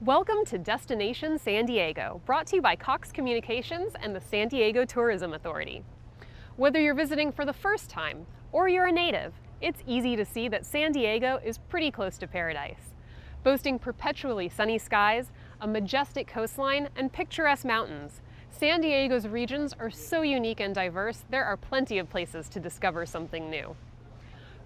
Welcome to Destination San Diego, brought to you by Cox Communications and the San Diego Tourism Authority. Whether you're visiting for the first time or you're a native, it's easy to see that San Diego is pretty close to paradise. Boasting perpetually sunny skies, a majestic coastline, and picturesque mountains, San Diego's regions are so unique and diverse, there are plenty of places to discover something new.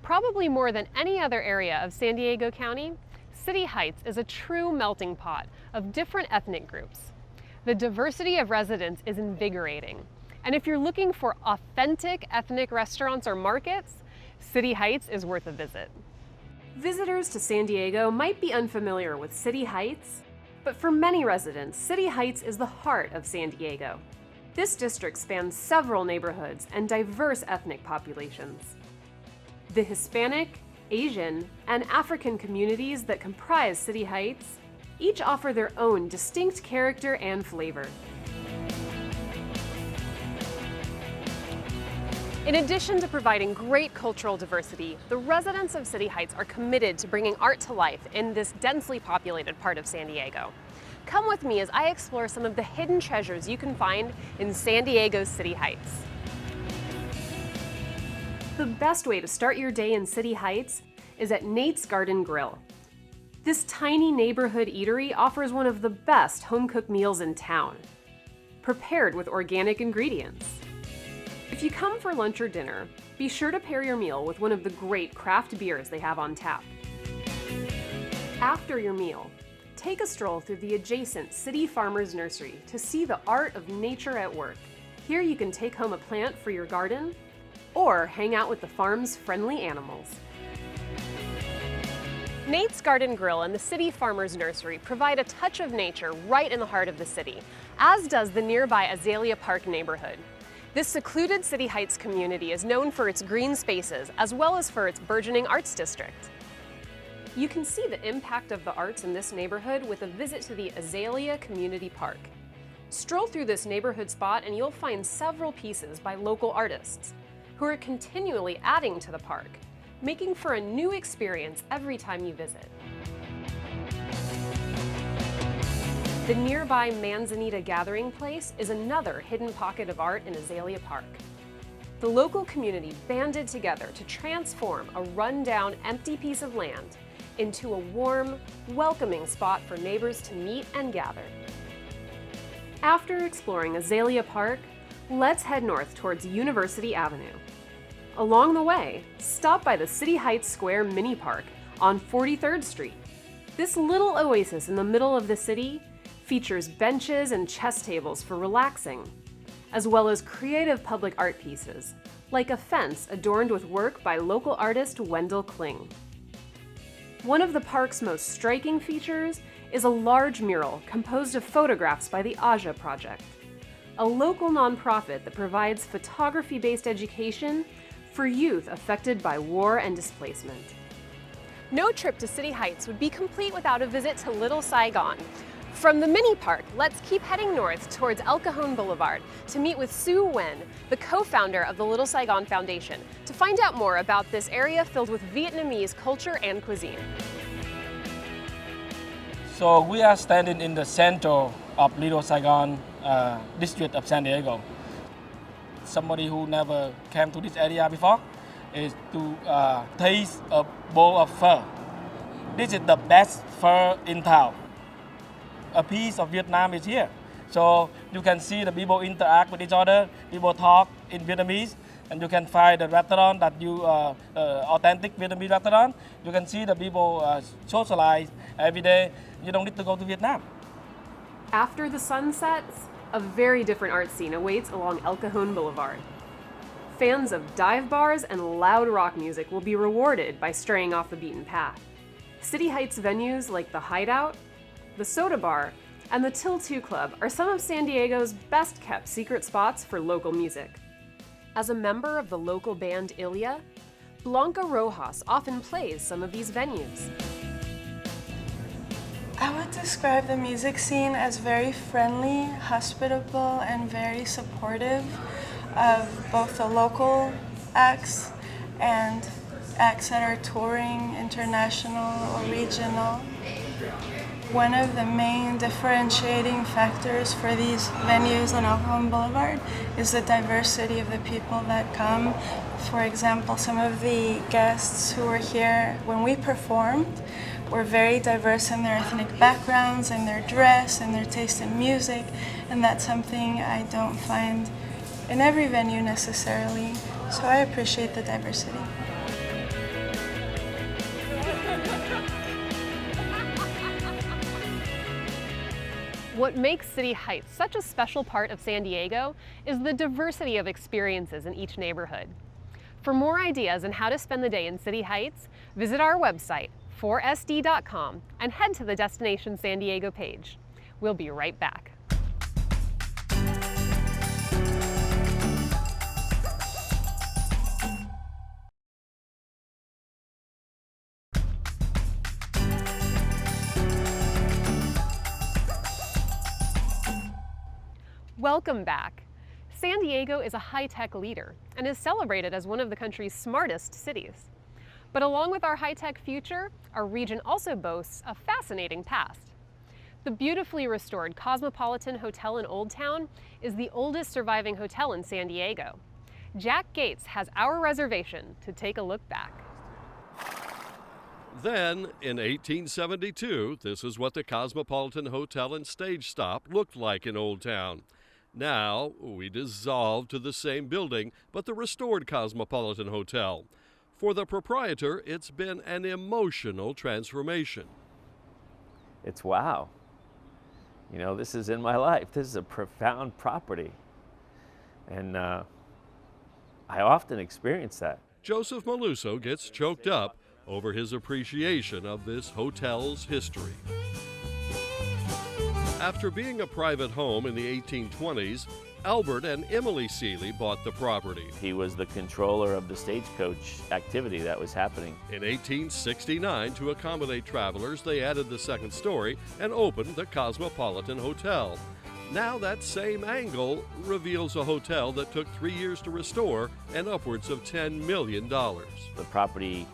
Probably more than any other area of San Diego County, City Heights is a true melting pot of different ethnic groups. The diversity of residents is invigorating, and if you're looking for authentic ethnic restaurants or markets, City Heights is worth a visit. Visitors to San Diego might be unfamiliar with City Heights, but for many residents, City Heights is the heart of San Diego. This district spans several neighborhoods and diverse ethnic populations. The Hispanic, Asian, and African communities that comprise City Heights each offer their own distinct character and flavor. In addition to providing great cultural diversity, the residents of City Heights are committed to bringing art to life in this densely populated part of San Diego. Come with me as I explore some of the hidden treasures you can find in San Diego's City Heights. The best way to start your day in City Heights is at Nate's Garden Grill. This tiny neighborhood eatery offers one of the best home-cooked meals in town, prepared with organic ingredients. If you come for lunch or dinner, be sure to pair your meal with one of the great craft beers they have on tap. After your meal, take a stroll through the adjacent City Farmers Nursery to see the art of nature at work. Here you can take home a plant for your garden or hang out with the farm's friendly animals. Nate's Garden Grill and the City Farmers Nursery provide a touch of nature right in the heart of the city, as does the nearby Azalea Park neighborhood. This secluded City Heights community is known for its green spaces as well as for its burgeoning arts district. You can see the impact of the arts in this neighborhood with a visit to the Azalea Community Park. Stroll through this neighborhood spot and you'll find several pieces by local artists who are continually adding to the park, making for a new experience every time you visit. The nearby Manzanita Gathering Place is another hidden pocket of art in Azalea Park. The local community banded together to transform a run-down, empty piece of land into a warm, welcoming spot for neighbors to meet and gather. After exploring Azalea Park, let's head north towards University Avenue. Along the way, stop by the City Heights Square Mini Park on 43rd Street. This little oasis in the middle of the city features benches and chess tables for relaxing, as well as creative public art pieces, like a fence adorned with work by local artist Wendell Kling. One of the park's most striking features is a large mural composed of photographs by the Jahja Project, a local nonprofit that provides photography-based education for youth affected by war and displacement. No trip to City Heights would be complete without a visit to Little Saigon. From the mini park, let's keep heading north towards El Cajon Boulevard to meet with Sue Nguyen, the co-founder of the Little Saigon Foundation, to find out more about this area filled with Vietnamese culture and cuisine. So we are standing in the center of Little Saigon district of San Diego. Somebody who never came to this area before is to taste a bowl of pho. This is the best pho in town. A piece of Vietnam is here. So you can see the people interact with each other, people talk in Vietnamese, and you can find the restaurant that you, authentic Vietnamese restaurant. You can see the people socialize every day. You don't need to go to Vietnam. After the sun sets, a very different art scene awaits along El Cajon Boulevard. Fans of dive bars and loud rock music will be rewarded by straying off the beaten path. City Heights venues like the Hideout, the Soda Bar, and the Till 2 Club are some of San Diego's best-kept secret spots for local music. As a member of the local band Ilya, Blanca Rojas often plays some of these venues. I would describe the music scene as very friendly, hospitable, and very supportive of both the local acts and acts that are touring, international or regional. One of the main differentiating factors for these venues on El Cajon Boulevard is the diversity of the people that come. For example, some of the guests who were here when we performed were very diverse in their ethnic backgrounds, in their dress, in their taste in music, and that's something I don't find in every venue necessarily. So I appreciate the diversity. What makes City Heights such a special part of San Diego is the diversity of experiences in each neighborhood. For more ideas on how to spend the day in City Heights, visit our website, 4sd.com, and head to the Destination San Diego page. We'll be right back. Welcome back. San Diego is a high-tech leader and is celebrated as one of the country's smartest cities. But along with our high-tech future, our region also boasts a fascinating past. The beautifully restored Cosmopolitan Hotel in Old Town is the oldest surviving hotel in San Diego. Jack Gates has our reservation to take a look back. Then, in 1872, this is what the Cosmopolitan Hotel and Stage Stop looked like in Old Town. Now, we dissolved to the same building, but the restored Cosmopolitan Hotel. For the proprietor, it's been an emotional transformation. It's wow. You know, this is in my life. This is a profound property. And I often experience that. Joseph Maluso gets choked up over his appreciation of this hotel's history. After being a private home in the 1820s, Albert and Emily Seeley bought the property. He was the controller of the stagecoach activity that was happening. In 1869, to accommodate travelers, they added the second story and opened the Cosmopolitan Hotel. Now that same angle reveals a hotel that took 3 years to restore and upwards of $10 million. The property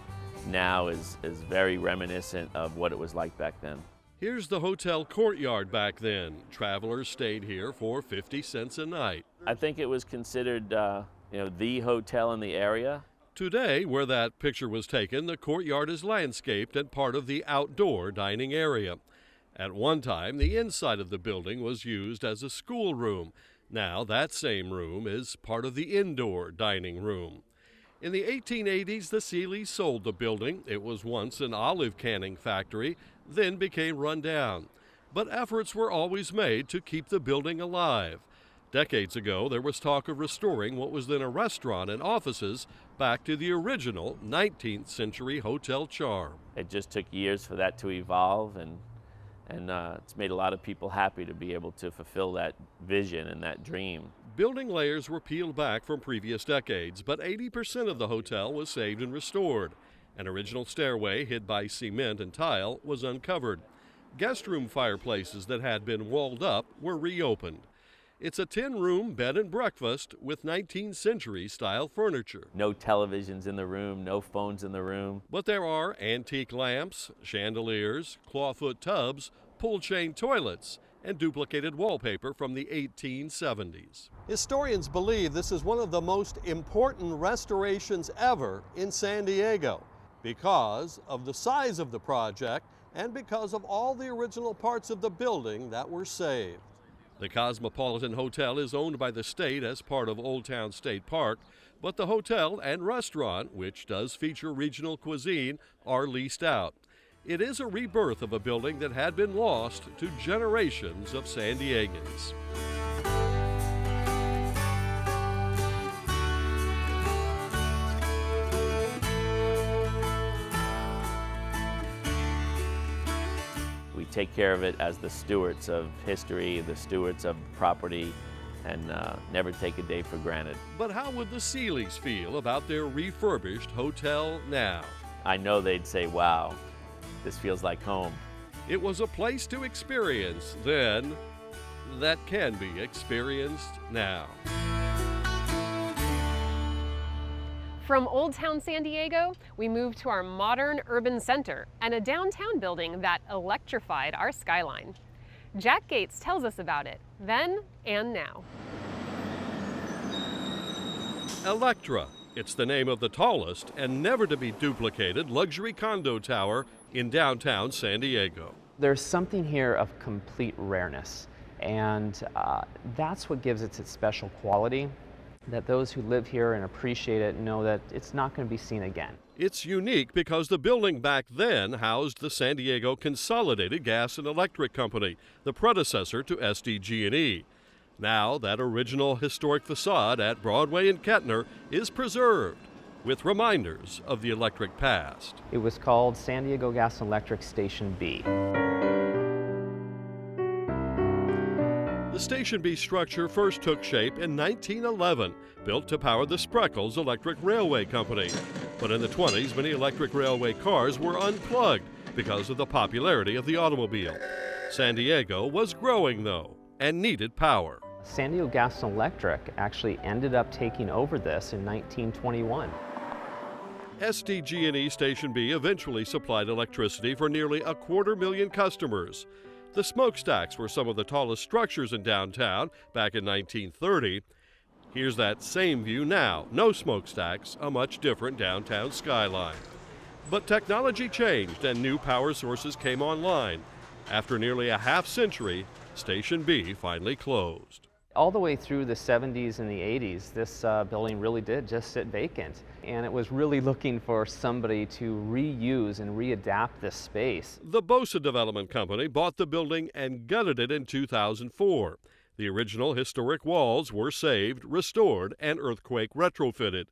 now is very reminiscent of what it was like back then. Here's the hotel courtyard back then. Travelers stayed here for 50 cents a night. I think it was considered, the hotel in the area. Today, where that picture was taken, the courtyard is landscaped and part of the outdoor dining area. At one time, the inside of the building was used as a schoolroom. Now, that same room is part of the indoor dining room. In the 1880s, the Seeleys sold the building. It was once an olive canning factory, then became run down. But efforts were always made to keep the building alive. Decades ago, there was talk of restoring what was then a restaurant and offices back to the original 19th century hotel charm. It just took years for that to evolve, and it's made a lot of people happy to be able to fulfill that vision and that dream. Building layers were peeled back from previous decades, but 80% of the hotel was saved and restored. An original stairway hid by cement and tile was uncovered. Guest room fireplaces that had been walled up were reopened. It's a 10-room bed and breakfast with 19th century style furniture. No televisions in the room, no phones in the room. But there are antique lamps, chandeliers, clawfoot tubs, pull-chain toilets, and duplicated wallpaper from the 1870s. Historians believe this is one of the most important restorations ever in San Diego because of the size of the project and because of all the original parts of the building that were saved. The Cosmopolitan Hotel is owned by the state as part of Old Town State Park, but the hotel and restaurant, which does feature regional cuisine, are leased out. It is a rebirth of a building that had been lost to generations of San Diegans. We take care of it as the stewards of history, the stewards of property, and never take a day for granted. But how would the Seeleys feel about their refurbished hotel now? I know they'd say, wow, this feels like home. It was a place to experience then that can be experienced now. From Old Town San Diego, we move to our modern urban center and a downtown building that electrified our skyline. Jack Gates tells us about it, then and now. Electra. It's the name of the tallest and never to be duplicated luxury condo tower in downtown San Diego. There's something here of complete rareness, and that's what gives it its special quality, that those who live here and appreciate it know that it's not going to be seen again. It's unique because the building back then housed the San Diego Consolidated Gas and Electric Company, the predecessor to SDG&E. Now that original historic facade at Broadway and Kettner is preserved with reminders of the electric past. It was called San Diego Gas and Electric Station B. The Station B structure first took shape in 1911, built to power the Spreckels Electric Railway Company. But in the 20s, many electric railway cars were unplugged because of the popularity of the automobile. San Diego was growing, though, and needed power. San Diego Gas and Electric actually ended up taking over this in 1921. SDG&E Station B eventually supplied electricity for nearly 250,000 customers. The smokestacks were some of the tallest structures in downtown back in 1930. Here's that same view now. No smokestacks, a much different downtown skyline. But technology changed and new power sources came online. After nearly a half century, Station B finally closed. All the way through the 70s and the 80s, this building really did just sit vacant. And it was really looking for somebody to reuse and readapt this space. The Bosa Development Company bought the building and gutted it in 2004. The original historic walls were saved, restored, and earthquake retrofitted.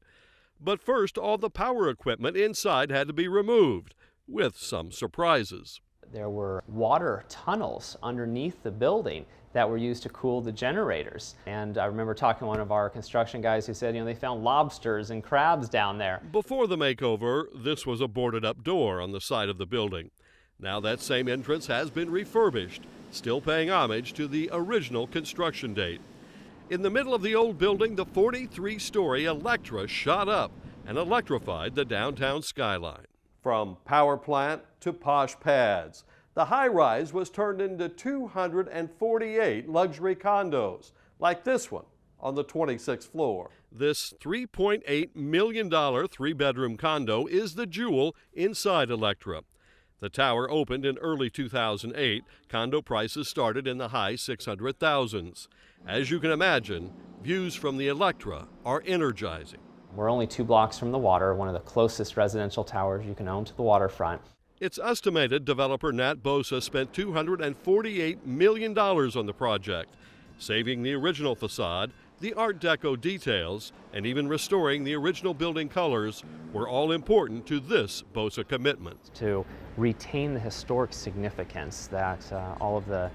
But first, all the power equipment inside had to be removed, with some surprises. There were water tunnels underneath the building that were used to cool the generators. And I remember talking to one of our construction guys who said, they found lobsters and crabs down there. Before the makeover, this was a boarded up door on the side of the building. Now that same entrance has been refurbished, still paying homage to the original construction date. In the middle of the old building, the 43-story Electra shot up and electrified the downtown skyline. From power plant to posh pads, the high-rise was turned into 248 luxury condos, like this one on the 26th floor. This $3.8 million three-bedroom condo is the jewel inside Electra. The tower opened in early 2008. Condo prices started in the high 600,000s. As you can imagine, views from the Electra are energizing. We're only 2 blocks from the water, one of the closest residential towers you can own to the waterfront. It's estimated developer Nat Bosa spent $248 million on the project, saving the original facade, the Art Deco details, and even restoring the original building colors were all important to this Bosa commitment. To retain the historic significance that all of the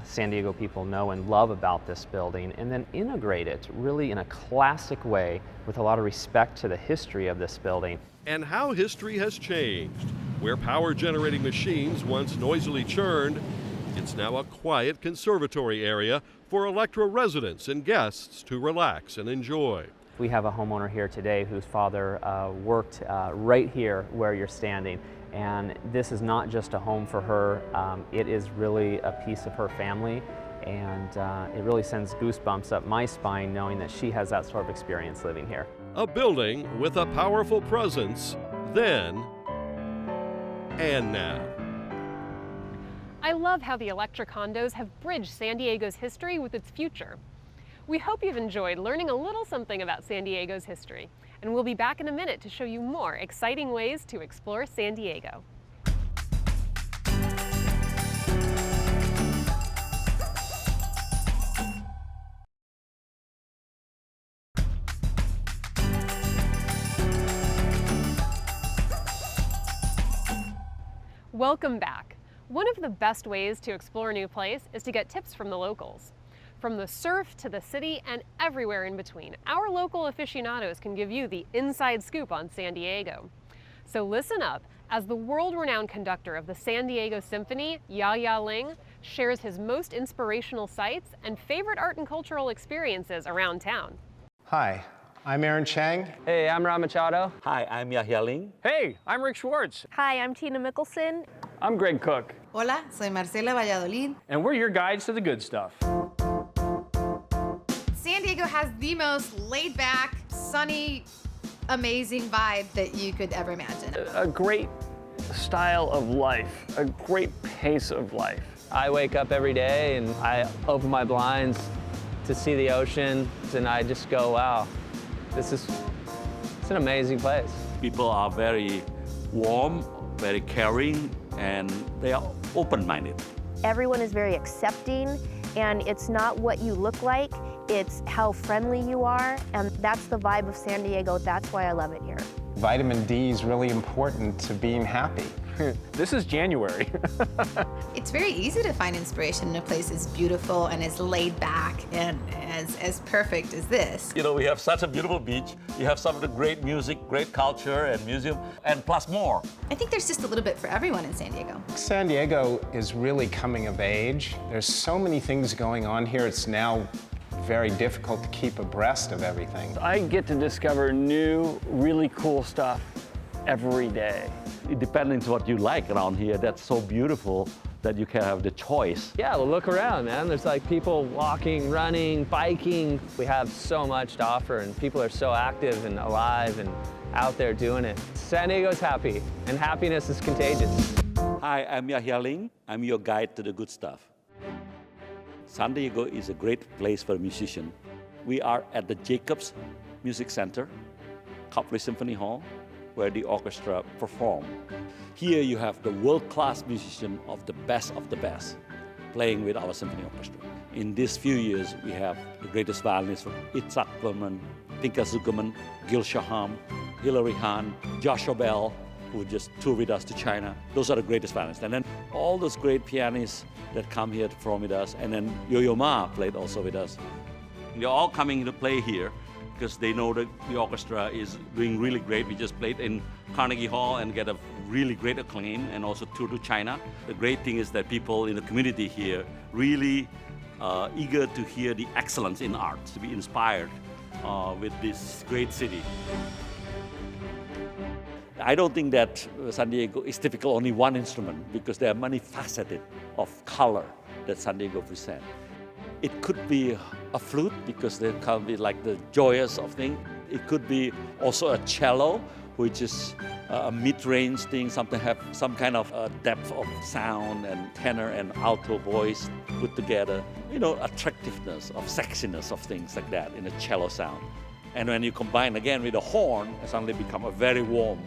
San Diego people know and love about this building, and then integrate it really in a classic way with a lot of respect to the history of this building. And how history has changed. Where power generating machines once noisily churned, it's now a quiet conservatory area for Electra residents and guests to relax and enjoy. We have a homeowner here today whose father worked right here where you're standing. And this is not just a home for her, it is really a piece of her family, and it really sends goosebumps up my spine knowing that she has that sort of experience living here. A building with a powerful presence then and now. I love how the Electra condos have bridged San Diego's history with its future. We hope you've enjoyed learning a little something about San Diego's history, and we'll be back in a minute to show you more exciting ways to explore San Diego. Welcome back. One of the best ways to explore a new place is to get tips from the locals. From the surf to the city and everywhere in between, our local aficionados can give you the inside scoop on San Diego. So listen up as the world-renowned conductor of the San Diego Symphony, Jahja Ling, shares his most inspirational sights and favorite art and cultural experiences around town. Hi, I'm Aaron Chang. Hey, I'm Ram Machado. Hi, I'm Jahja Ling. Hey, I'm Rick Schwartz. Hi, I'm Tina Mickelson. I'm Greg Cook. Hola, soy Marcela Valladolid. And we're your guides to the good stuff. San Diego has the most laid-back, sunny, amazing vibe that you could ever imagine. A great style of life, a great pace of life. I wake up every day and I open my blinds to see the ocean, and I just go, wow, it's an amazing place. People are very warm, very caring, and they are open-minded. Everyone is very accepting, and it's not what you look like, it's how friendly you are, and that's the vibe of San Diego. That's why I love it here. Vitamin D is really important to being happy. This is January. It's very easy to find inspiration in a place as beautiful and as laid back and as perfect as this. You know, we have such a beautiful beach. You have some of the great music, great culture and museum, and plus more. I think there's just a little bit for everyone in San Diego. San Diego is really coming of age. There's so many things going on here. It's now very difficult to keep abreast of everything. I get to discover new, really cool stuff every day. It depends on what you like around here. That's so beautiful that you can have the choice. Yeah, well, look around, man. There's like people walking, running, biking. We have so much to offer, and people are so active and alive and out there doing it. San Diego's happy, and happiness is contagious. Hi, I'm Jahja Ling. I'm your guide to the good stuff. San Diego is a great place for a musician. We are at the Jacobs Music Center, Copley Symphony Hall, where the orchestra perform. Here you have the world-class musician of the best playing with our symphony orchestra. In these few years, we have the greatest violinists from Itzhak Perlman, Pinka Zuckerman, Gil Shaham, Hilary Hahn, Joshua Bell, who just toured with us to China. Those are the greatest violinists. And then all those great pianists that come here to perform with us, and then Yo-Yo Ma played also with us. They're all coming to play here because they know that the orchestra is doing really great. We just played in Carnegie Hall and get a really great acclaim, and also toured to China. The great thing is that people in the community here really eager to hear the excellence in art, to be inspired with this great city. I don't think that San Diego is typical only one instrument, because there are many faceted of color that San Diego presents. It could be a flute, because they can be like the joyous of thing. It could be also a cello, which is a mid-range thing, something have some kind of depth of sound and tenor and alto voice put together. You know, attractiveness, of sexiness of things like that in a cello sound. And when you combine again with a horn, it suddenly become a very warm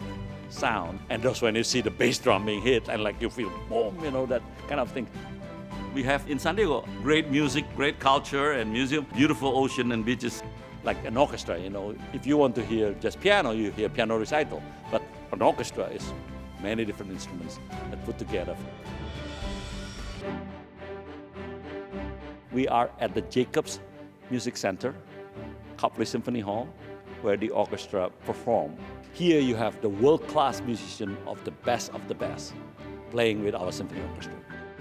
sound. And that's when you see the bass drum being hit and like you feel boom, you know, that kind of thing. We have in San Diego great music, great culture and museum, beautiful ocean and beaches, like an orchestra, you know. If you want to hear just piano, you hear piano recital. But an orchestra is many different instruments that put together. We are at the Jacobs Music Center, Copley Symphony Hall, where the orchestra perform. Here you have the world-class musician of the best playing with our symphony orchestra.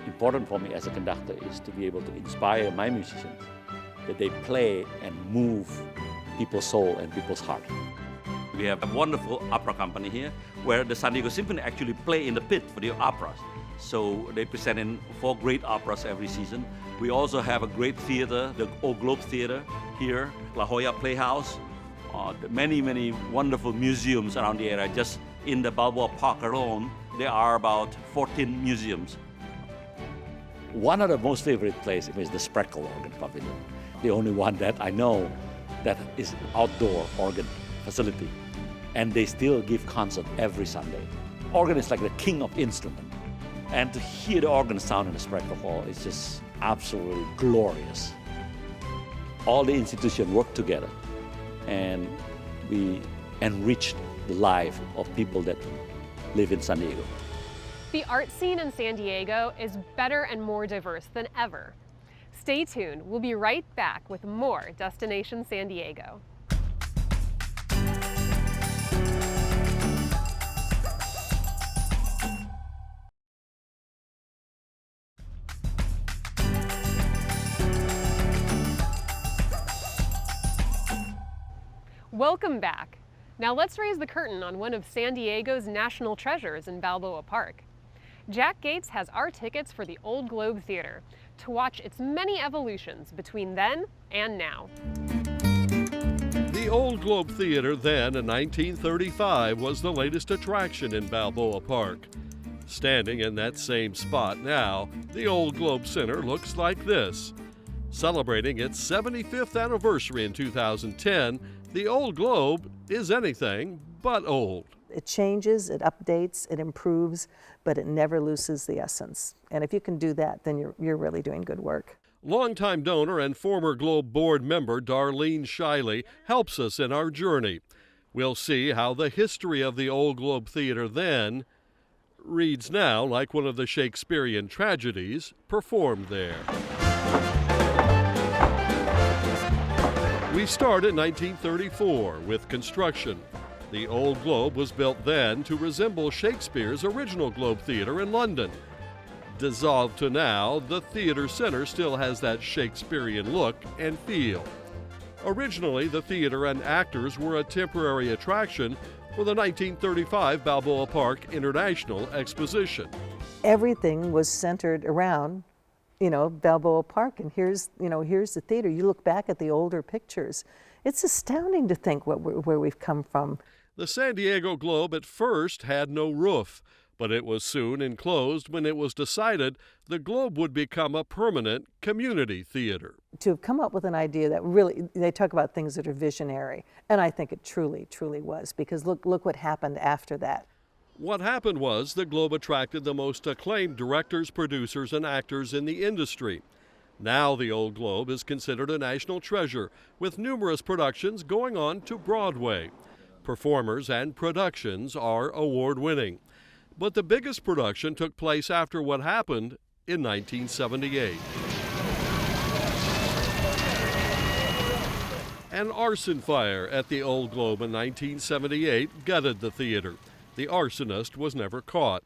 Important for me as a conductor is to be able to inspire my musicians, that they play and move people's soul and people's heart. We have a wonderful opera company here, where the San Diego Symphony actually play in the pit for the operas. So they present in 4 great operas every season. We also have a great theater, the Old Globe Theater here, La Jolla Playhouse, many wonderful museums around the area. Just in the Balboa Park alone, there are about 14 museums. One of the most favorite places is the Spreckle Organ Pavilion. The only one that I know that is outdoor organ facility. And they still give concert every Sunday. Organ is like the king of instrument. And to hear the organ sound in the Spreckle Hall is just absolutely glorious. All the institutions work together, and we enrich the life of people that live in San Diego. The art scene in San Diego is better and more diverse than ever. Stay tuned. We'll be right back with more Destination San Diego. Welcome back. Now let's raise the curtain on one of San Diego's national treasures in Balboa Park. Jack Gates has our tickets for the Old Globe Theater to watch its many evolutions between then and now. The Old Globe Theater then in 1935 was the latest attraction in Balboa Park. Standing in that same spot now, the Old Globe Center looks like this. Celebrating its 75th anniversary in 2010, the Old Globe is anything but old. It changes, it updates, it improves, but it never loses the essence. And if you can do that, then you're really doing good work. Longtime donor and former Globe Board member Darlene Shiley helps us in our journey. We'll see how the history of the Old Globe Theater then reads now like one of the Shakespearean tragedies performed there. We start in 1934 with construction. The Old Globe was built then to resemble Shakespeare's original Globe Theatre in London. Dissolved to now, the theater center still has that Shakespearean look and feel. Originally, the theater and actors were a temporary attraction for the 1935 Balboa Park International Exposition. Everything was centered around, Balboa Park, and here's the theater. You look back at the older pictures, it's astounding to think where we've come from. The San Diego Globe at first had no roof, but it was soon enclosed when it was decided the Globe would become a permanent community theater. To have come up with an idea that really, they talk about things that are visionary, and I think it truly, truly was, because look what happened after that. What happened was the Globe attracted the most acclaimed directors, producers, and actors in the industry. Now the Old Globe is considered a national treasure, with numerous productions going on to Broadway. Performers and productions are award-winning. But the biggest production took place after what happened in 1978. An arson fire at the Old Globe in 1978 gutted the theater. The arsonist was never caught.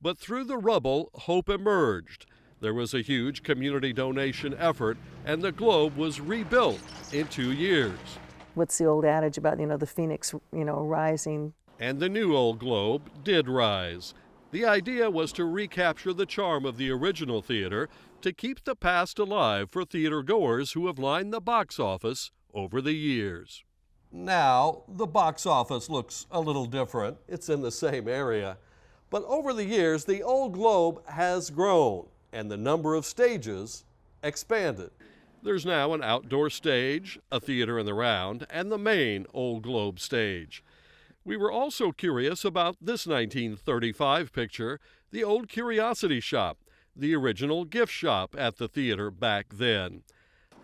But through the rubble, hope emerged. There was a huge community donation effort, and the Globe was rebuilt in 2 years. What's the old adage about, the phoenix, rising? And the new Old Globe did rise. The idea was to recapture the charm of the original theater, to keep the past alive for theater goers who have lined the box office over the years. Now, the box office looks a little different. It's in the same area. But over the years, the Old Globe has grown, and the number of stages expanded. There's now an outdoor stage, a theater in the round, and the main Old Globe stage. We were also curious about this 1935 picture, the old curiosity shop, the original gift shop at the theater back then.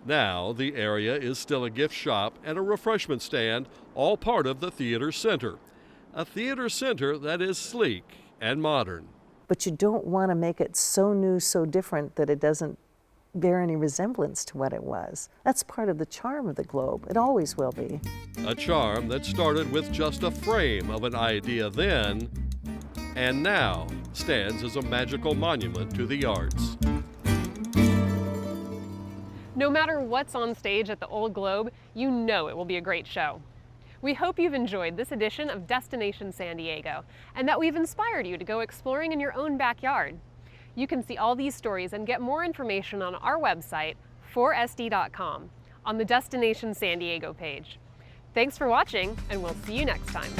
Now, the area is still a gift shop and a refreshment stand, all part of the theater center. A theater center that is sleek and modern. But you don't want to make it so new, so different that it doesn't bear any resemblance to what it was. That's part of the charm of the Globe. It always will be. A charm that started with just a frame of an idea then, and now stands as a magical monument to the arts. No matter what's on stage at the Old Globe, you know it will be a great show. We hope you've enjoyed this edition of Destination San Diego, and that we've inspired you to go exploring in your own backyard. You can see all these stories and get more information on our website, 4sd.com, on the Destination San Diego page. Thanks for watching, and we'll see you next time.